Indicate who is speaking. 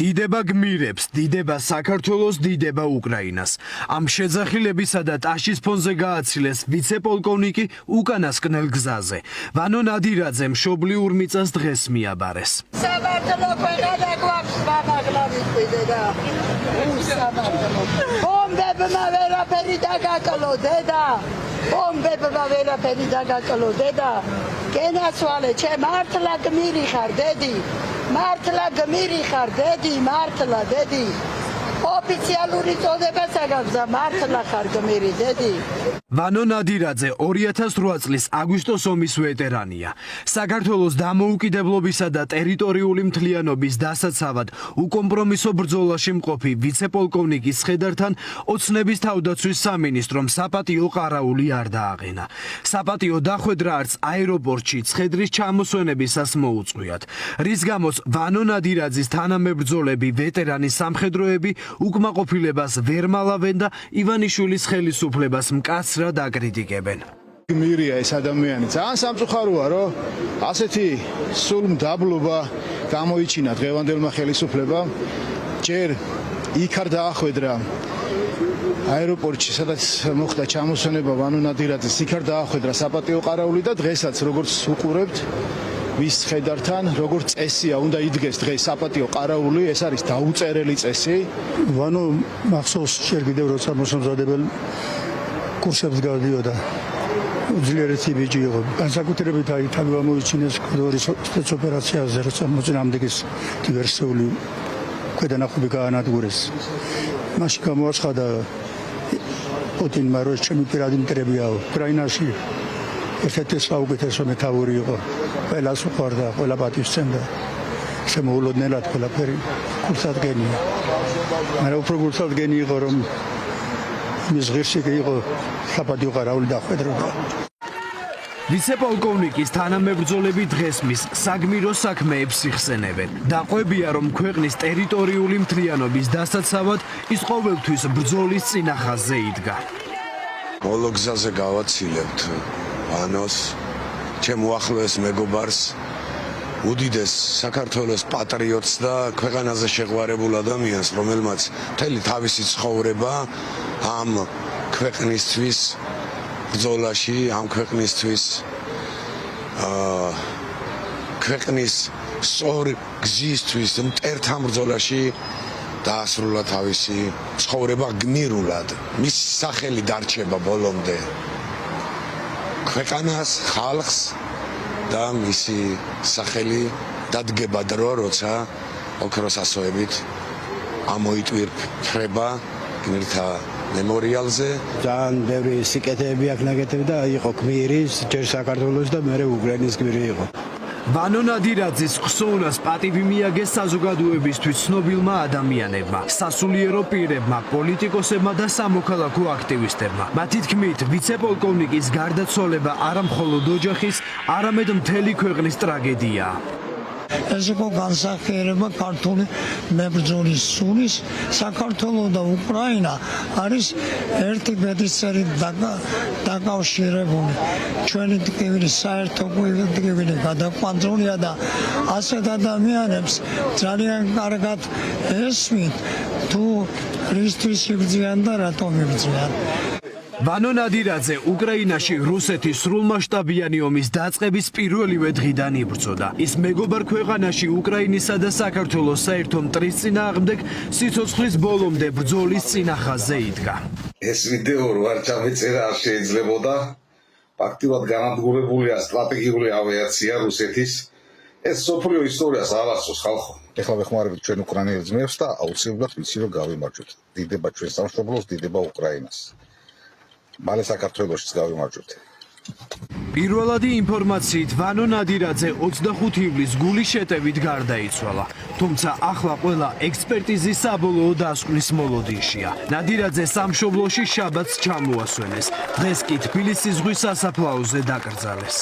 Speaker 1: დიდება გმირებს, დიდება საქართველოს, დიდება უკრაინას. Ამ შეძახილებისა და ტაშის ფონზე გააცილეს ვიცე-პოლკოვნიკი უკანასკნელ გზაზე. ვანო ნადირაძე მშობლიურ მიწას დღეს მიაბარეს.
Speaker 2: საბართლო ქვეყანა გვაქვს მამაგლავიშვიდე და უსაბართლო. ბომბებმა ვერაფერი დაგაკლო დედა. ბომბებმა ვერაფერი დაგაკლო დედა. გენაცვალე, ჩემ მართლა გმირი ხარ დედი. მართლა გმირი ხარ დედი, მართლა დედი. ოფიციალური წოდებას აგავს და მართლა ხარ გმირი დედი.
Speaker 1: ვანო ნადირაძე 2008 წლის აგვისტოს ომის ვეტერანია. საქართველოს დამოუკიდებლობისა და ტერიტორიული მთლიანობის დასაცავად უკომპრომისო ბრძოლაში მყოფი ვიცე-პოლკოვნიკის ხედართან ოცნების თავდაცვის სამინისტრომ საპატიო ყარაული არ დააყენა. საპატიო დახვედრა არც აეროპორტში ცხედრის ჩამოსვენებისას მოუწყვიათ. რის გამოც ვანო ნადირაძის თანამებრძოლები ვეტერანის სამხედროები უკმაყოფილებას ვერ მალავენ და ივანიშვილის ხელისუფლებას მკაცრად აკრიტიკებენ.
Speaker 3: გმირია ეს ადამიანი, ძალიან სამწუხაროა, რომ ასეთი სულ მდაბლობა გამოიჩინა დღევანდელმა ხელისუფლებამ. ჯერ იქ არ დაახვედრა აეროპორტში, სადაც მოხდა ჩამოსვენება ვანო ნადირაძეს, იქ არ დაახვედრა საპატიო ყარაული და დღესაც როგორც უყურებთ ვის ხედართან, როგორც წესია უნდა იდგეს დღეს საპატიო ყარაული, ეს არის დაუწერელი წესი.
Speaker 4: ვანო მახსოვს ჯერ კიდევ როცა მოსამზადებელ კურსებს გადიოდა. უძლიერესი ბიჭი იყო. განსაკუთრებით აი თავი გამოიჩინეს კოდორის სპეცოპერაციაზე, როცა მოწინააღმდეგის დივერსიული ქვედანაყოფი გაანადგურეს. მაშინ გამოაცხადა პუტინმა, რომ ჩემი პირადი მტრებიაო, უკრაინაში ერთ-ერთი საუკეთესო მეთაური იყო. ყველას უყვარდა, ყველა პატივსცემდა. შემოულოდნელად ყველაფერი გულსადგენია. მაგრამ უფრო გულსადგენი იყო, რომ მის ღირსი იყო საპატიო ყარაული დახვედროდა.
Speaker 1: ვიცე-პოლკოვნიკის თანამებრძოლები დღეს მის საგმირო საქმეებს იხსენებენ. დაყვებია, რომ ქვეყნის ტერიტორიული მთლიანობის დასაცავად ის ყოველთვის ბრძოლის წინახაზზე იდგა.
Speaker 5: ბოლო გზაზე გავაცილებთ ვანოს, ჩემ უახლოეს მეგობარს, უდიდეს საქართველოს პატრიოტს და ქვეყანაზე შეყვარებულ ადამიანს, რომელმაც მთელი თავისი ცხოვრება ამ ქვეყნისთვის ბრძოლაში, ამ ქვეყნისთვის ქვეყნის სწორი გზისთვის მტერთა ბრძოლაში დაასრულა თავისი ცხოვრება გმირულად. მის სახელი დარჩება ბოლომდე ქვეყანას, ხალხს და მისი სახელი დადგება დრო, როცა ოქროს ასოებით ამოიტვირფრება გმირთა მემორიალზე.
Speaker 6: ძალიან ბევრი სიკეთეები აქ ნაკეთები და იყო გმირი, ჯერ საქართველოს და მეორე უკრაინის გმირი იყო.
Speaker 1: ვანო ნადირაძის ხსოვნას პატივი მიაგეს საზოგადოებისთვის ცნობილმა ადამიანებმა, სასულიერო პირებმა, პოლიტიკოსებმა და სამოქალაქო აქტივისტებმა. მათი თქმით, ვიცე-პოლკოვნიკის გარდაცვალება არა მხოლოდ ოჯახის, არამედ მთელი ქვეყნის ტრაგედიაა.
Speaker 7: ეს იყო განსახიერება ქართული მებრძოლის სულის. საქართველო და უკრაინა არის ერთი ბედისწერით დაკავშირებული. ჩვენი ტკივილი საერთო ტკივილი გადაყვანძურია და ასეთ ადამიანებს ძალიან კარგად ესმით თუ რისთვის იბრძიან და რატომ იბრძიან.
Speaker 1: ვანო ნადირაძე უკრაინაში რუსეთის სრულმასშტაბიანი ომის დაწყების პირველივე დღიდან იბრძოდა. ის მეგობარ ქვეყანაში უკრაინისა და საქართველოს საერთო მტრის წინააღმდეგ სიცოცხლის ბოლომდე ბრძოლის წინახაზზე იდგა.
Speaker 8: ეს ვიდეო არ ჩამეწერა, არ შეიძლებოდა. ფაქტიურად განადგურებულია სტრატეგიული ავიაცია რუსეთის. ეს სოფლიო ისტორიას ავახსოვს ხალხო.
Speaker 9: ეხლა ვეხმარებით ჩვენ უკრაინელ ძმებს და აუცილებლად ვიცი რომ გავიმარჯვეთ. დიდება ჩვენ სამშობლოს, დიდება უკრაინას. მალე საქართველოშიც გავიმარჯვეთ.
Speaker 1: პირველადი ინფორმაციით ვანო ნადირაძე 25 ივლისს გულის შეტევით გარდაიცვალა. თუმცა ახლა ყველა ექსპერტიზის საბოლოო დასკვნის მოლოდინშია. ნადირაძე სამშობლოში შაბათს ჩამოასვენეს. დღეს კი თბილისის ზღვის სასაფლაოზე დაკრძალეს.